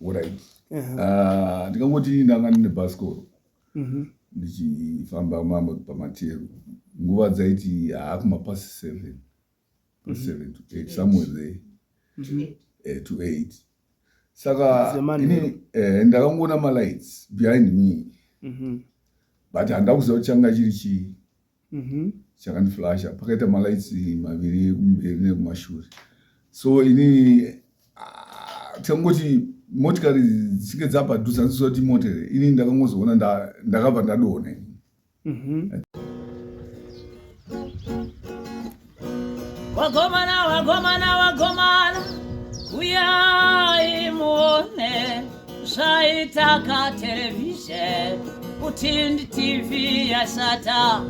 Alright. Ndikangoti ndanga ndine bhasikoro. Ndichifamba mama pamatero. Nguva dzaiti kumapasi 7. 7 to 8 somewhere there. To 8. Saka ini ndakangoona malights behind me. But handakuziva kuti changa chiri chii. Chakandiflasha pakaita malights maviri kumberi nekumashure. So ini tangoti motikari dzichinge dzapadhuze handizoti motere ini ndakangozoona ndakabva ndadona. Wagomana uyai muone zvaitaka television Utindi TV yasata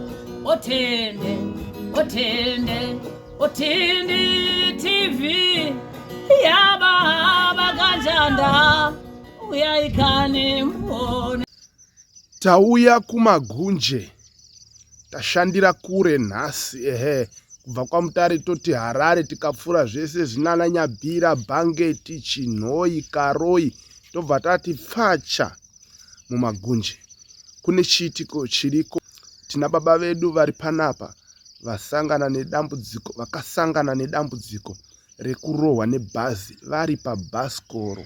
Utindi TV yaba kanjanda uyaikane muone. Tauya kumagunje tashandira kure nhasi kubva kwaMutare toti Harare tikapfura zvese zvinana Nyabhira, Bhangeti, Chinhoyi, Karoi tobva tati pfacha mumagunje. Kune chiitiko chiriko. Tina baba vedu vari panapa vakasangana nedambudziko rekurohwa nebhazi vari pabhasikoro.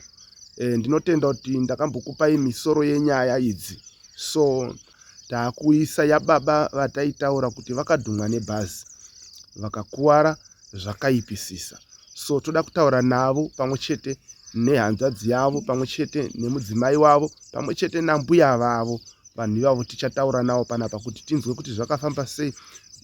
Ndinotenda kuti ndakambokupai misoro yenyaya idzi. So taakuisa yababa vataitaura kuti vakadhumwa nebhazi vakakuwara zvakaipisisa. So toda kutaura navo pamwechete nehanzvadzi yavo, pamwechete nemudzimai wavo, pamwechete nambuya vavo. Vanhu ivavo tichataura navo panapa kuti tinzwe kuti zvakafamba sei.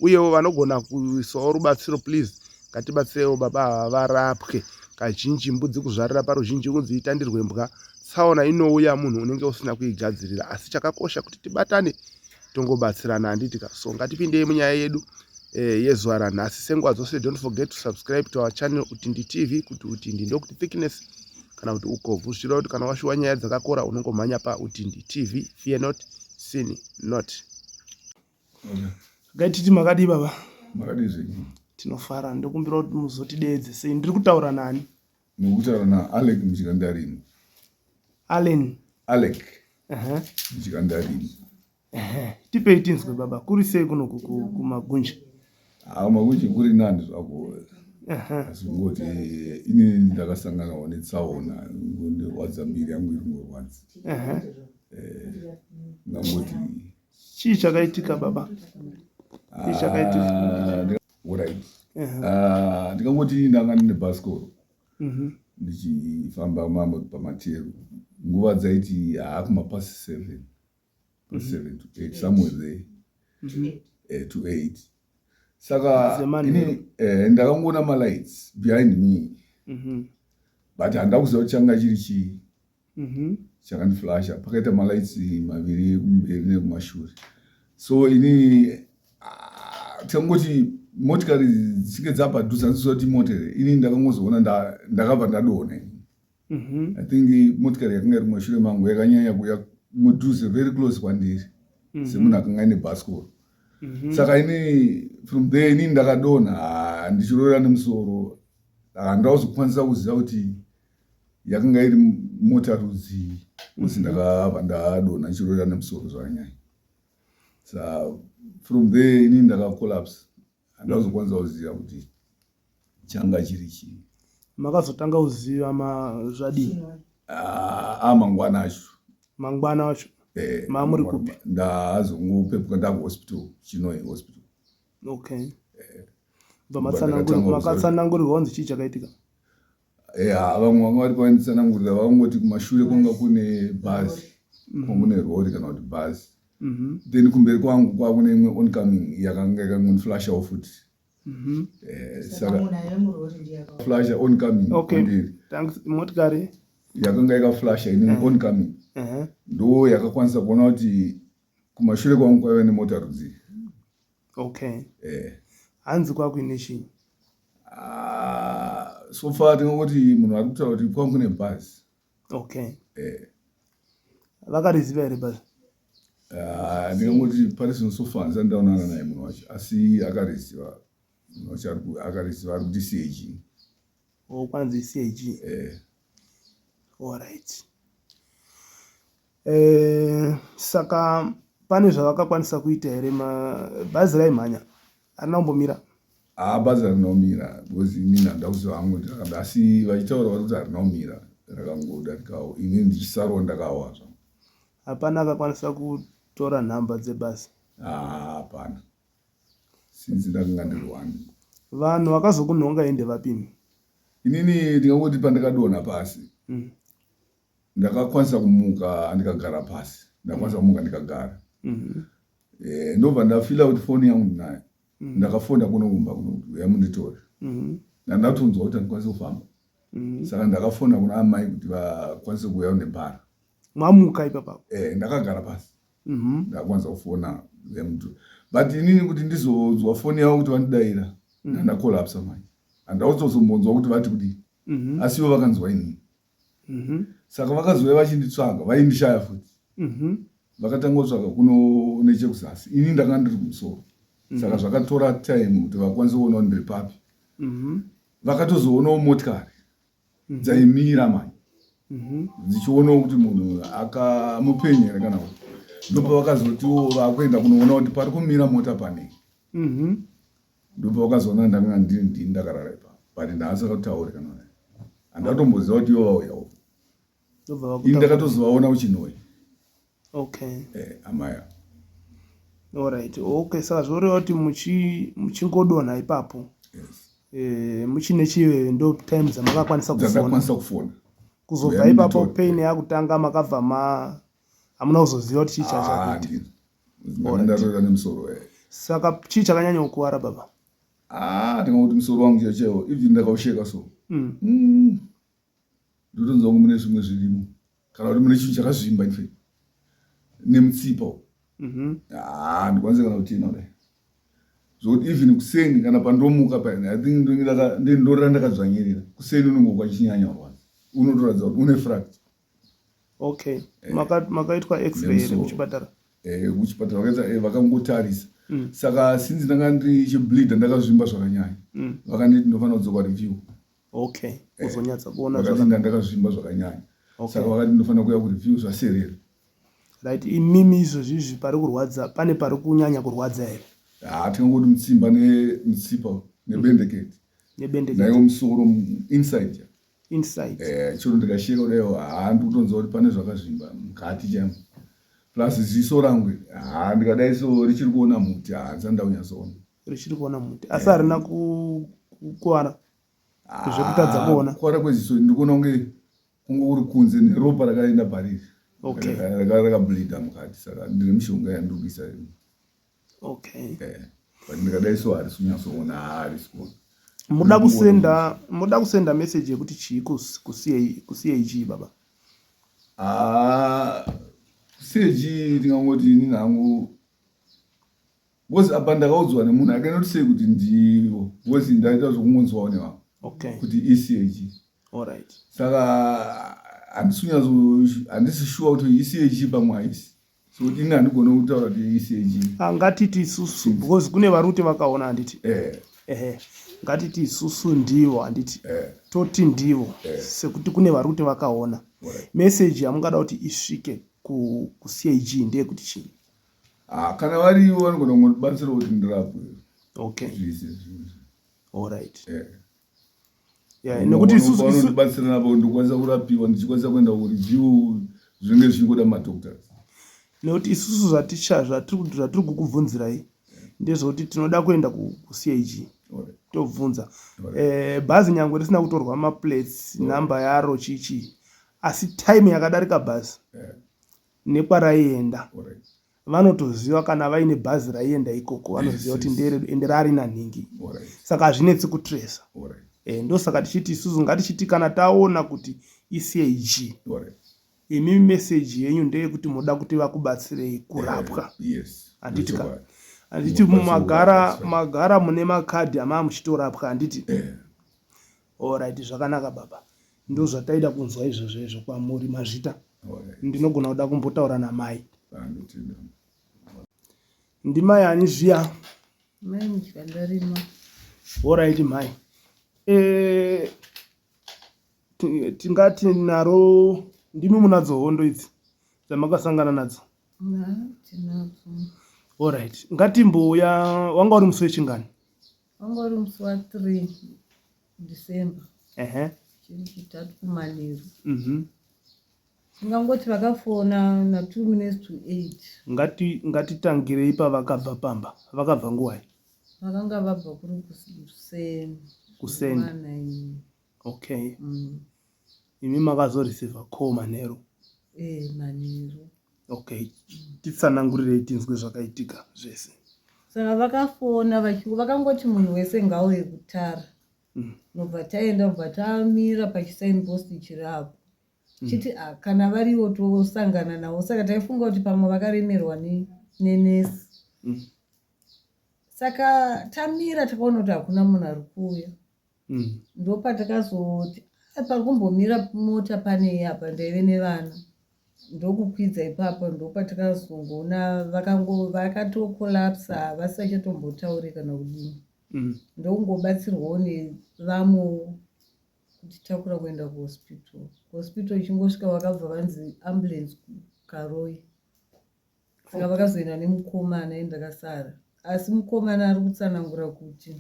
Uyewo vanogona kuisawo rubatsiro please ngatibatsirewo baba varapwe. Kazhinji mbudzi kuzvarira paruzhinji kunzi itandirwe mbwa. Tsaona inouya munhu unenge usina kuigadzirira. Asi chakakosha kuti tibatane tongobatsirana handitika. So ngatipindei munyaya yedu yezuva ranhasi. Senguva dzose don't forget to subscribe to our channel Utindi TV kuti Utindi ndokuti thickness kana kuti ukobvu. Zviro kuti kana washuwa nyaya dzakakora unongomhanya paUtindi TV. Fear not, sin not. Gaititi makadi baba. Makadi zvinyi. Tinofara ndokumbira kuti muzotideedze sei. Ndiri kutaura nani? Ndikutaura naAlec muchikandarini. Alec. Muchikandarini. Tipei tinzwe baba. Kuri sei kuno kumagunje? Magunje kuri nani zvako. Asi ngoti ini ndakasanganawo netsaona wadzambiri yangu iri ngorwadzi. Ngangoti chii chakaitika baba? Chii chakaitika? Alright. Ndikangoti ndanga ndine bhasikoro. Ndichifamba mama pamatero. Nguva dzaiti kumapasi 7. 7 to 8 somewhere there. To 8. Saka ini ndakangoona malights behind me. But handakuziva kuti changa chiri chii. Chakandiflasha pakaita malights maviri kumberi nekumashure. So ini tangoti motikari dzichinge dzapadhuze handizoti motere ini ndakangozoona ndakabva ndadona. I think motikari yakanga iri kumashure mangu yakanyanya kuuya mudhuze very close kwandiri semunhu akanga ane bhasikoro. Saka ini from there ini ndakadonha ndichirora nemusoro. Handazokwanisa kuziva kuti yakanga iri mota rudzi usi ndakabva ndadonha ndichirora nemusoro zvakanyanya. So from there ini ndakacollapse. Handazokwanisa kuziva kuti changa chiri chii. Makazotanga kuziva zvadini? Mangwana acho. Mangwana acho? Mamuri kupi? Ndazongopepuka ndakuhospital, Chinhoyi hospital. Okay. Makatsanangurirwa kunzi chii chakaitika? Vamwe vanga vari panditsanangurira vangoti kumashure kwanga kune bhazi. Kune rori kana kuti bhazi. Then kumberi kwangu kwakune imwe oncoming yakanga yakangondiflashawo futi. Saka flasha oncoming. Okay. Thanks. Motikari yakanga yakaflasha ine oncoming. Ndo yakakwanisa kuona kuti kumashure kwangu kwaiva nemota rudzi. Okay. Hanzi kwakuine chii? So far ndingoti munhu ari kutaura kuti kwangu kune bhazi. Okay. Vakariziva here bhazi? Ndingangoti pari zvino so far ndisati ndaonana naye munhu wacho asi akariziva. Munhu wacho akariziva ari kuti CAG. Kwanzi CAG. Alright. Saka pane zvavakakwanisa kuita here bhazi raimhanya harina kumbomira? Bhazi harina kumira because inini handida kuziva hangu kuti rakada, asi vachitaura kuti harina kumira rakangodarikawo, ini ndichisaro ndakawa zvangu. Hapana akakwanisa kutora nhamba dzebhazi? Hapana, since ndakanga ndiri one. Vanhu vakazokunhonga ende vapini? Inini ndingangoti pandakadonha pasi ndakakwanisa kumuka ndikagara pasi, ndakwanisa kumuka ndikagara. Ndobva ndafila kuti foni yangu ndinayo, ndakafonda kuno kumba kuno kuti uya munditore. Ndandatonzwa kuti handikwanisi kufamba, saka ndakafonda kuna amai kuti vakwanise kuuya kundibhara. Mwamuka ipapo? Ndakagara pasi, ndakwanisa kufona vemuntu, but inini kuti ndizonzwa foni yavo kuti vandidayira ndandakolapsa mai. Handauzombonzwa kuti vati kudii, asi ivo vakanzwa inini. Saka vakazouya vachinditsvaga, vaindishaya futi. Vakatanga kutsvaga kuno nechekuzasi, ini ndakanga ndiri kumusoro. Saka zvakatora time kuti vakwanise kuona ndiri papi. Vakatozoonawo motikari dzaimira mai, dzichionawo kuti munhu akamupenya here kana kuti. Ndobva vakazotiwo vakuenda kunoona kuti pari kumira mota panei. Ndobva vakazoona ndakanga ndiri ndakarara ipapo, but ndaasakatauri kana naye. Handatomboziva kuti ivo vauyawo. Ini ndakatozovaona uchinoi. Okay. Amaya. Alright. Okay, saka zvoreva kuti muchingodonha ipapo. Yes. Muchine chive ndo time dzamakakwanisa kufona. Dzakakwanisa kufona. Kuzobva ipapo pain yakutanga makabva hamuna kuzoziva kuti chii chachakuita. Ndatora nemusoro. Saka chii chakanyanya kukuwara baba? Ndingangoti musoro wangu chaiwo, even ndakausheka so. Ndotonzwa kuti mune zvimwe zvirimo, kana kuti mune chinhu chakazvimba ife nemutsipa. Ndikwanise kana kutina kudai. Zvokuti even kuseni kana pandomuka payani, I think ndorira ndakadzvanyirira. Kuseni unongokwa chinyanya kurwadza, unotoratidza kuti une fracture. Okay. Makaitwa x-ray here kuchipatara? Kuchipatara vakaita vakangotarisa. Saka since ndanga ndiri chibleeda ndakazvimba zvakanyanya, vakanditi ndofanira kudzoka review. Okay. Uzonyatsa kuona zvakanyanya. Ndakazvimba zvakanyanya. Saka vakati ndofanira kuuya kureview zvaserera. Right. Imimi izvozvizvi pari kurwadza, pane pari kunyanya kurwadza here? Tingangoti mutsimba nemutsipa nebendeketi. Nebendeketi. Naiwo musoro inside. Inside. Chiro ndikasheka kudaiwo, ndikutonzwa kuti pane zvakazvimba mukati chaimo. Plus ziso rangu ndikadai so richiri kuona muti, handisati ndakunyatsoona. Richiri kuona muti, asi harina kukuwara zvekutadza kuona? Kuwara kweziso ndikuona kunge kuri kunze neropa rakaenda pariri. Okay. Rakableeda mukati, saka ndine mishonga yandiri kuisa. Okay. But ndikadai so harisi kunyatsoona, harisi kuona. Muda kusenda message yekuti chii ku-CAG baba? CAG ndingangoti inini hangu, because apa ndakaudzwa nemunhu akanoti kuti ndivo, because ndaita zvokungonzwawo nevanhu. Okay. Kuti iCAG. Alright. Saka handisi sure kuti iCAG pamwe haisi. So ini handigona kutaura kuti iCAG. Ngatiti isusu, because kune varuti vakaona handiti? Ngatiti isusu ndivo handiti? Toti ndivo, sekuti kune varuti vakaona. Message yamungada kuti isvike ku-CAG ndeyekuti chii? Kana varivo vanogona kungobatsira kuti ndirapwe. Okay. Alright. Nekuti isusu vanondibatsira napo ndikwanisa kurapiwa, ndichikwanisa kuenda kureview zvinenge zvichingoda madoctors. Nekuti isusu zvatiri kukubvunzirai ndezvekuti tinoda kuenda ku-CAG. Tobvunza. Bhazi nyangwe risina kutorwa maplates, namba yaro chichi, asi time yakadarika bhazi nekwaraienda. Vanotoziva kana vaine bhazi raienda ikoko, vanoziva kuti ende rari nanhingi. Saka hazvinetsi kutrace. Ndosaka tichiti isusu ngatichiti kana taona kuti iCAG, imi message yenyu ndeyekuti munoda kuti vakubatsirei kurapwa. Handitika. Handiti magara mune makadhi ama muchitorapwa handiti? Alright, zvakanaka baba. Ndo zvataida kunzwa izvozvo kwamuri mazvita. Ndinogona kuda kumbotaura namai. Ndimai ani zviya? Mai muchikandarima. Alright mai. Tingati naro ndimi munadzo hondo idzi. dzamakasangana nadzo? Tinadzo. Alright, ngatimbouya, wanga uri musi wechingani? Wanga uri musi wa3 December. Chiri chitatu kumanheru. Mhm. Tingangoti vakafona na 2 minutes to 8. Ngatitangirei pavakabva pamba. Vakabva nguwai? Vakanga vabva kuri kuseni. Okay. Imi makazoreceiva call manheru? Manheru. Okay. Titsanangurirei tinzwe zvakaitika zvese. Saka vakafona vakangoti munhu wese ngauye kutara. Nobva taenda kubva tamira pachisainpost chirapo. Chiti kana variwo tosangana navo. Saka taifunga kuti pamwe vakaremerwa nenesi. Saka tamira takaona kuti hakuna munhu ari kuuya. Ndopatakazoti parikumbomira mota pane apa ndaive nevana. Ndokukwidza ipapo ndopatakazongoona vakatokolapsa havasi vachatombotaure kana kudini. Ndokungobatsirwawo nevamwe kutitakura kuenda kuhospital. Hospital ichingosvika vakabva vanzi ambulance kuKaroi. Saka vakazoenda nemukomana endakasara. Asi mukomana ari kutsanangura kuti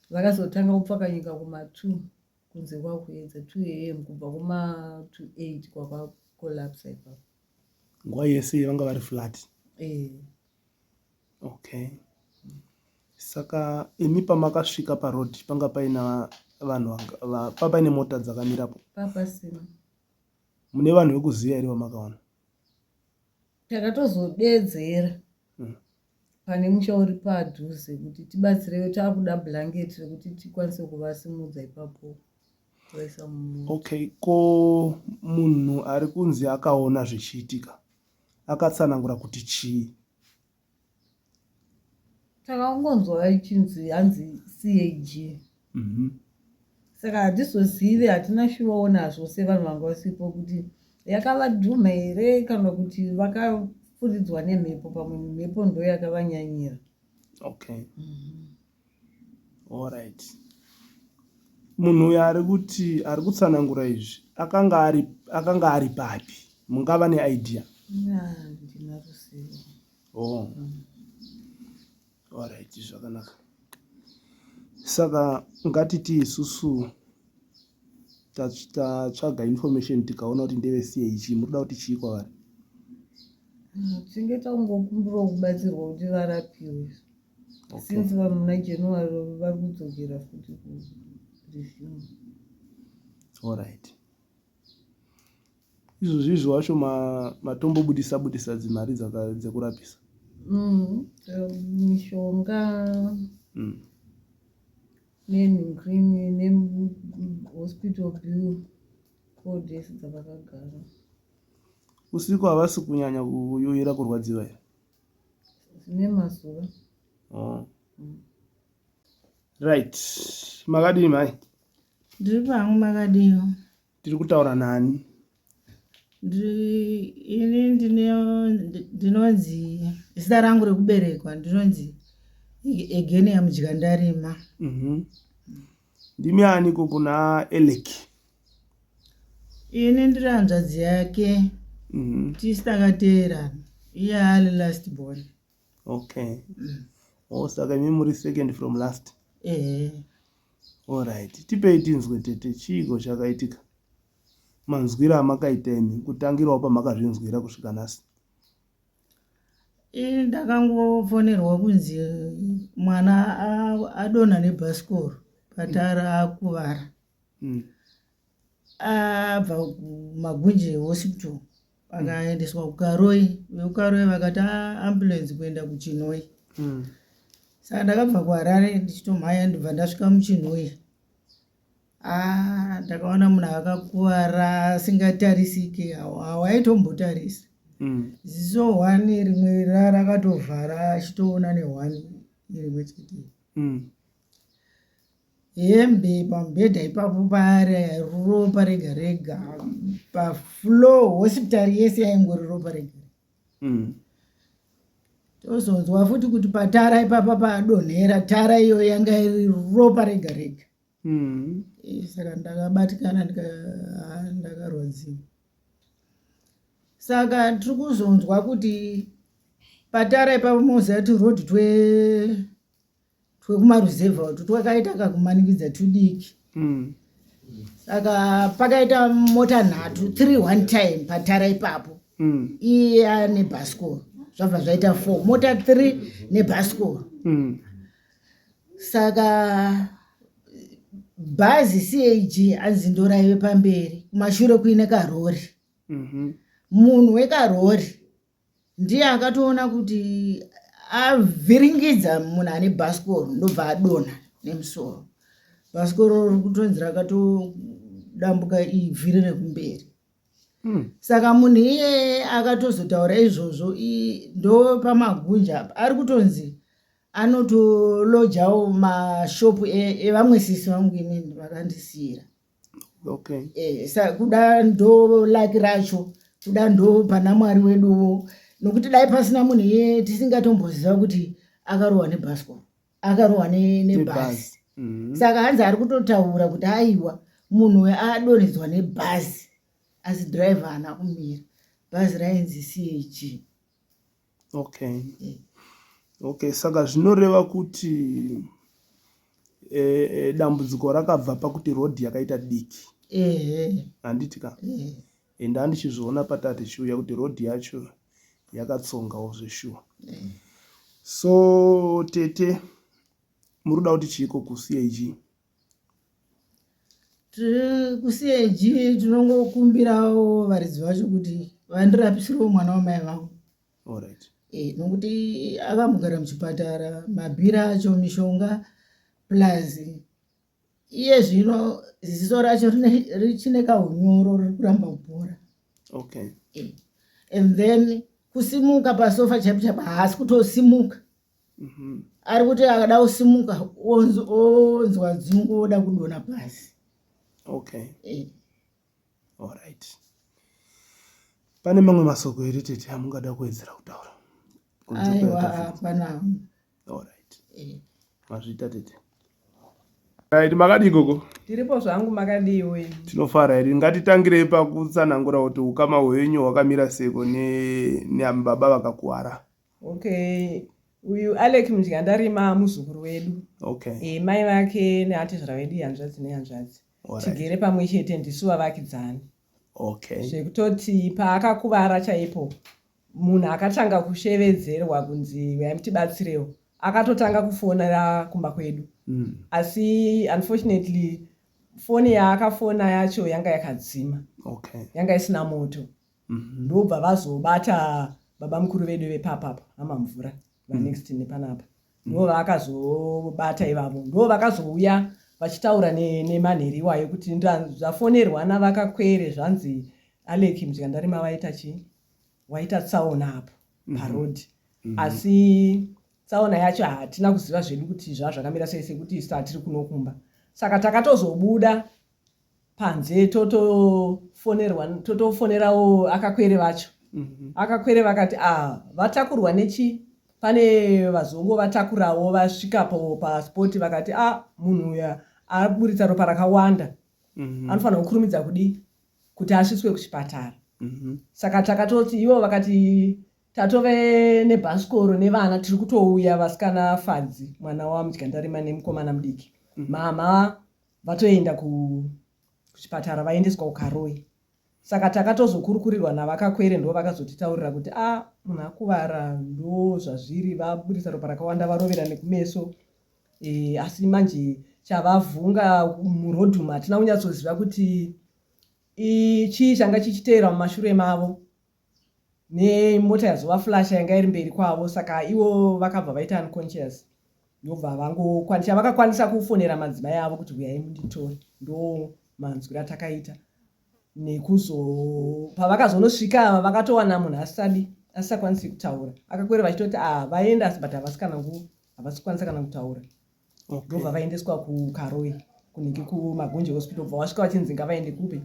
vakazotanga kupfakanyika kuma2 kunze kwakuedza 2 AM kubva kuma to 8 kwakakolapsa ipapo. Nguva yese vanga vari flat? Okay. Saka imi pamakasvika parodi panga paina vanhu paine mota dzakamirapo? Papasina. Mune vanhu vekuziva here vamakaona? Takatozodedzera pane musha uri padhuze kuti tibatsirewo, taakuda blanketi rekuti tikwanise kuvasimudza ipapo kuvaisa mumoto. Okay, ko munhu ari kunzi akaona zvichiitika akatsanangura kuti chii? Takangonzwa ichinzi hanzi CAG. Saka hatizozive, hatina shuwawo nazvo sevanhu vanga vasipo kuti yakavadhuma here kana kuti vakafuridzwa nemhepo, pamwe mhepo ndo yakavanyanyira. Okay. Alright. Munhu uyu ari kutsanangura izvi akanga ari papi? Mungava neidea? Handina ruzivo. Alright, zvakanaka. Saka ngatiti isusu tatsvaga information tikaona kuti ndeve CAG, munoda kuti chii kwavari? Tinge tangokumbirawo kubatsirwa kuti varapiwe. Since muna January vari kudzokera futi kuresume. Alright. Izvozvi wacho matombobudisa dzimari dzekurapisa? Mishonga nenhukrini nehospital bill kodesi dzavakagara. Usiku havasi kunyanya kuyoyera kurwadziwa here? Zvine mazuva. Right. Makadini mai? Ndiri pangu makadiyo. Tiri kutaura nani? Ini ndinonzi zita rangu rekuberekwa ndinonzi Egenia Mudyandarima. Ndimi aniko kuna Eleki? Ini ndiri hanzvadzi yake. Tisi takateerana. Iye ali last born. Okay. Saka imi muri second from last? Alright. Tipei tinzwe tete, chiiko chakaitika? Manzwira amakaita imi kutangirawo pamakazvinzwira kusvika nhasi? Ndakangofonerwa kunzi mwana adonha nebhasikoro patara akuvara. Abva kuMagunje hospital akaendeswa kuKaroi. VekuKaroi vakati ambulance kuenda kuChinoi. Saka ndakabva kuHarare ndichitomhanya ndibva ndasvika muChinoi. Ndakaona munhu akakuvara asingatarisike, hawaitombotarisi. Ziso 1 rimwe rakatovhara achitoona ne1 rimwe chete. Hembe pamubhedha ipapo paari ropa rega rega. Pafloor hospitari yese yaingori ropa rega. Tozonzwa futi kuti patara ipapa padonhera, tara iyo yanga iri ropa rega rega. Saka ndakabatikana ndakarwadziwa. saka tiri kuzonzwa kuti patara ipamozati road twekumaruzevha kuti twakaita kakumanikidza tudiki. Saka pakaita mota nhatu 3 one time patara ipapo iya nebhasikoro zvabva zvaita 4 mota 3 nebhasikoro. Saka bhazi CAG anzindoraive pamberi kumashure kuine karori. Munhu wekarori ndiye akatoona kuti avhiringidza munhu ane bhasikoro ndobva adonha nemusoro. Bhasikoro riri kutonzi rakatodambuka ivhiri rekumberi. Saka munhu iye akatozotaura izvozvo ndo pamagunja ari kutonzi anotolojawo mashopu evamwe sisi vangu inini vakandisiyira. Kuda ndo laki racho, kuda ndo pana Mwari weduwo, nokuti dai pasina munhu iye tisingatomboziva kuti akarohwa nebhasikoro, akarohwa nebhazi. Saka hanzi ari kutotaura kuti aiwa munhu adonhedzwa nebhazi asi dhiraivha haana kumira. Bhazi rainzi CAG. Saka zvinoreva kuti dambudziko rakabva pakuti rodhi yakaita diki. Handiti ka? Ende handichizviona patati chiuya kuti rodhi yacho yakatsongawo zveshuwa. So tete muruda kuti chiko ku CAG? Ku-CAG tinongokumbirawo varidzi vacho kuti vandirapisirewo mwana wamai vangu. Nokuti akambogara muchipatara, mabhiri acho, mishonga plus iye zvino ziso racho richine kahunyoro riri kuramba kupora. And then kusimuka pasofa chaipo haasi kutosimuka. Ari kuti akada kusimuka onzwa dzungu oda kudona pasi. Pane mamwe masoko ere tete amungada kuwedzera kutaura? Aiwa hapana. Mazvita tete. Makadii koko? Tiripo zvangu makadiwe. Tinofara ere. Ngatitangirei pakutsanangura kuti ukama hwenyu hwakamira seko neababa vakakuwara. Uyu Alec Mudyandarima muzukuru wedu. Mai vake neatezvara vedu hanzvadzi nehanzvadzi. Tigere pamwe chete ndisu vavakidzani. Zvekutoti paakakuvara chaipo munhu akatanga kushevedzerwa kunzi uyai mutibatsirewo akatotanga kufonera kumba kwedu. Asi unfortunately foni yaakafona yacho yanga yakadzima. Yanga isina moto. Ndobva vazobata baba mukuru vedu vepapapa amamvura vanext nepanapa. Ndo vakazobata ivavo. Ndo vakazouya vachitaura nemanheri iwayo kuti zvafonerwa navakakwere zvanzi Alec Mudyandarima vaita chii? Waita tsaona apo parodhi. Asi tsaona yacho hatina kuziva zvedu kuti zvakamira sei sekuti isu hatiri kunokumba. Saka takatozobuda panze totofonerawo akakwere vacho. Akakwere vakati vatakurwa nechi? Pane vazongo vatakurawo vasvikapo paspoti vakati munhu uya aburitsa ropa rakawanda. Anofanira kukurumidza kudii? Kuti asviswe kuchipatara. Saka takatoti ivo vakati tatove nebhasikoro nevana tiri kutouya vasikana Fadzi mwana waMudyandarima nemukomana mudiki. Mama vatoenda kuchipatara vaendeswa kuKaroi. Saka takatozokurukurirwa navakakwere ndo vakazotitaurira kuti munhu akuvara ndo zvazviri vaburitsa ropa rakawanda varovera nekumeso. Asi manje chavavhunga murodhumu hatina kunyatsoziva kuti chii changa chichiteera mumashure mavo nemota yazovaflasha yanga iri mberi kwavo. Saka ivo vakabva vaita unconscious. Ndobva vakakwanisa kufonera madzimai avo kuti uyai munditore. Ndo manzwiro atakaita. Pavakazonosvika vakatowana munhu asisakwanisi kutaura. Akakwera vachitoti vaenda asi but havasikwanisa kana kutaura. Ndobva vaendeswa kuKaroi kunenge kuMagonje hospital. Bva vasvika vachinzi ngavaende kupi?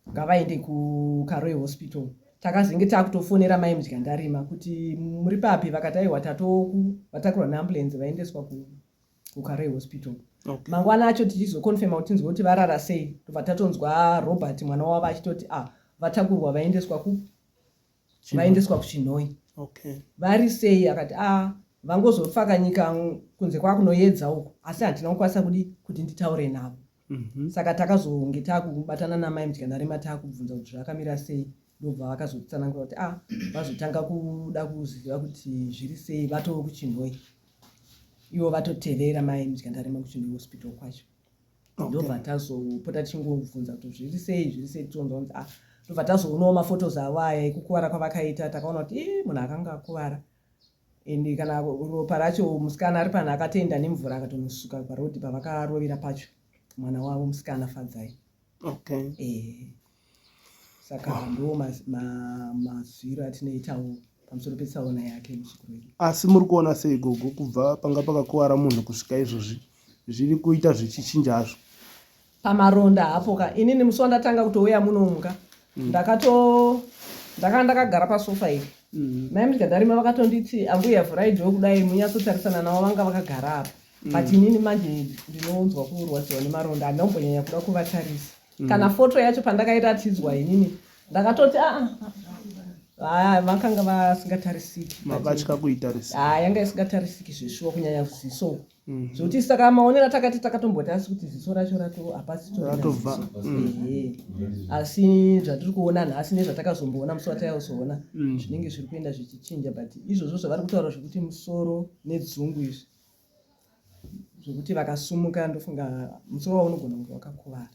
Ngavaende kuKaroi hospital. Takazenge takutofonera mai Mudyandarima kuti muri papi? Vakati aiwa vatakurwa neambulenzi vaendeswa kuKaroi hospital. Mangwana acho tichizokonfirma kuti tinzwe kuti varara sei. Tobva tatonzwa Robert mwana wavo achitoti vatakurwa vaendeswa vaendeswa kuchinhoi. Vari sei? Akati vangozofaka nyika kunze kwakunoedza uko, asi handina kukwanisa kuti nditaure navo. Saka takazonge takubatana namai Mutyandarema takubvunza kuti zvakamira sei, ndobva vakazotsanangura kuti vazotanga kuda kuziva kuti zviri sei, vatoo kuchinhoi. Ivo vatotevera mai Mutyandarema kuchinhoi hospital kwacho. Ndobva tazopota tichingobvunza kuti zviri sei tonzwa kuti ndobva tazoonawo mafotos avo aya ekukuvara kwavakaita, takaona kuti munhu akanga akuvara. Ende kana ropa racho musikana ari panhu akatoenda nemvura akatonosuka parodhi pavakarovera pacho mwana wavo musikana Fadzai. Saka ndo mazwiro atinoitawo pamusoro petsaona yake muchikuru. Asi muri kuona sei gogo, kubva panga pakakuvara munhu kusvika izvozvi zviri kuita zvichinja hazvo pamaronda hapo ka inini musi wandatanga kutouya munomuka ndakagara pasofa iri mai Mutyandarema vakatonditi ambuya vhuraidhiwo kudai munyatsotarisana navo vanga vakagara apa but inini manje ndinonzwa kurwadziwa nemaronda handinombonyanya kuda kuvatarisa. Kana foto yacho pandakairatidzwa inini ndakatoti vakanga vasingatarisiki, mabatya kuitarisa yanga isingatarisiki zveshuwa kunyanya ziso zvokuti saka maonero takati takatomboti asi kuti ziso racho ratovha. Asi zvatiri kuona nhasi nezvatakazomboona musi wataizoona zvinenge zviri kuenda zvichinja, but izvozvo zvavari kutaura zvokuti musoro nedzungu izvi zvokuti vakasumuka ndofunga musoro wavo unogona kunge wakakuvara.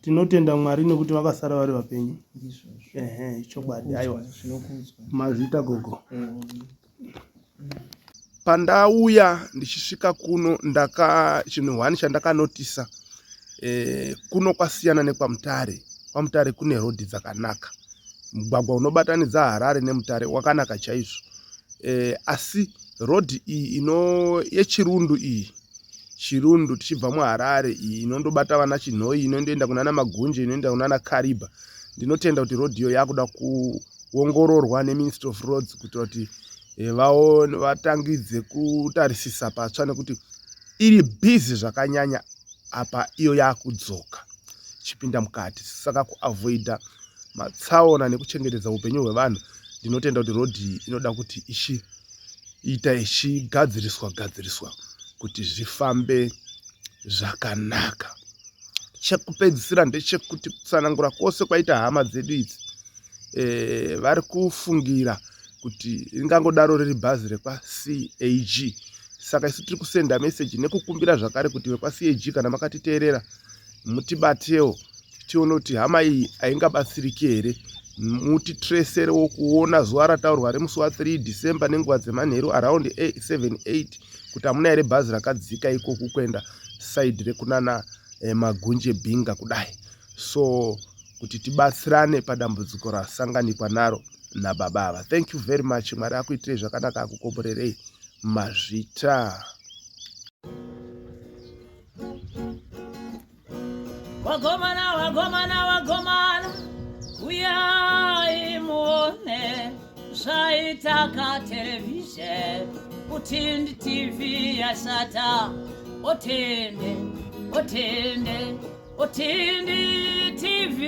Tinotenda Mwari nekuti vakasara vari vapenyu. Chokwadi. Aiwa, mazvita gogo. Pandauya ndichisvika kuno chinhu hwani chandakanotisa kuno kwasiyana nekwamutare. Kwamutare kune rodhi dzakanaka, mugwagwa unobatanidza Harare neMutare wakanaka chaizvo. Asi rodhi iyi yechirundu iyi, Chirundu tichibva muHarare iyi inondobata vana Chinhoi, inondoenda kunana Magunje, inoenda kunana Kariba. Ndinotenda kuti rodhi iyo yakuda kuongororwa neMinistry of Roads kuitira kuti vatangidze kutarisisa patsva, nekuti iri bhizi zvakanyanya apa iyo yakudzoka chipinda mukati. Saka kuavoida matsaona nekuchengetedza upenyu hwevanhu, ndinotenda kuti rodhi inoda kuti ichigadziriswa kuti zvifambe zvakanaka. Chekupedzisira ndechekuti kutsanangura kwose kwaita hama dzedu idzi, vari kufungira kuti ringangodaro riri bhazi rekwaCAG. Saka isu tiri kusenda meseji nekukumbira zvakare kuti vekwaCAG kana makatiteerera mutibatewo tione kuti hama iyi haingabatsiriki here, mutitreserewo kuona zuva rataurwa remusi wa3 December nenguva dzemanheru around 7-8 kuti hamuna here bhazi rakadzika ikoku kuenda side rekunana Magunje Bhinga kudai. So kuti tibatsirane padambudziko rasanganikwa naro nababa ava. Thank you very much. Mwari akuitirei zvakanaka, akukomborerei. Mazvita. Wagomana uyai muone zvaitaka television Utindi TV yasata Utindi TV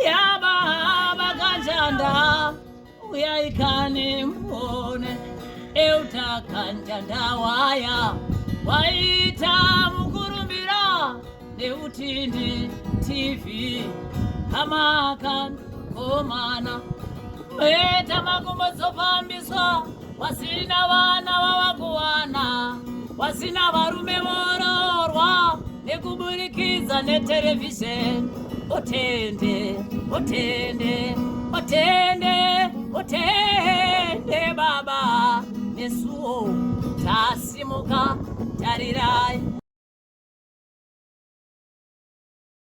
yaba kanjanda uyaikane muone eutakanja waya waita mukurumbira neutindi TV amakan komana eta makumbo zopambiswa wasina vana vavakuwana wasina varume vororwa nekuburikidza netelevisheni utende baba nesuo tasimuka tarirai.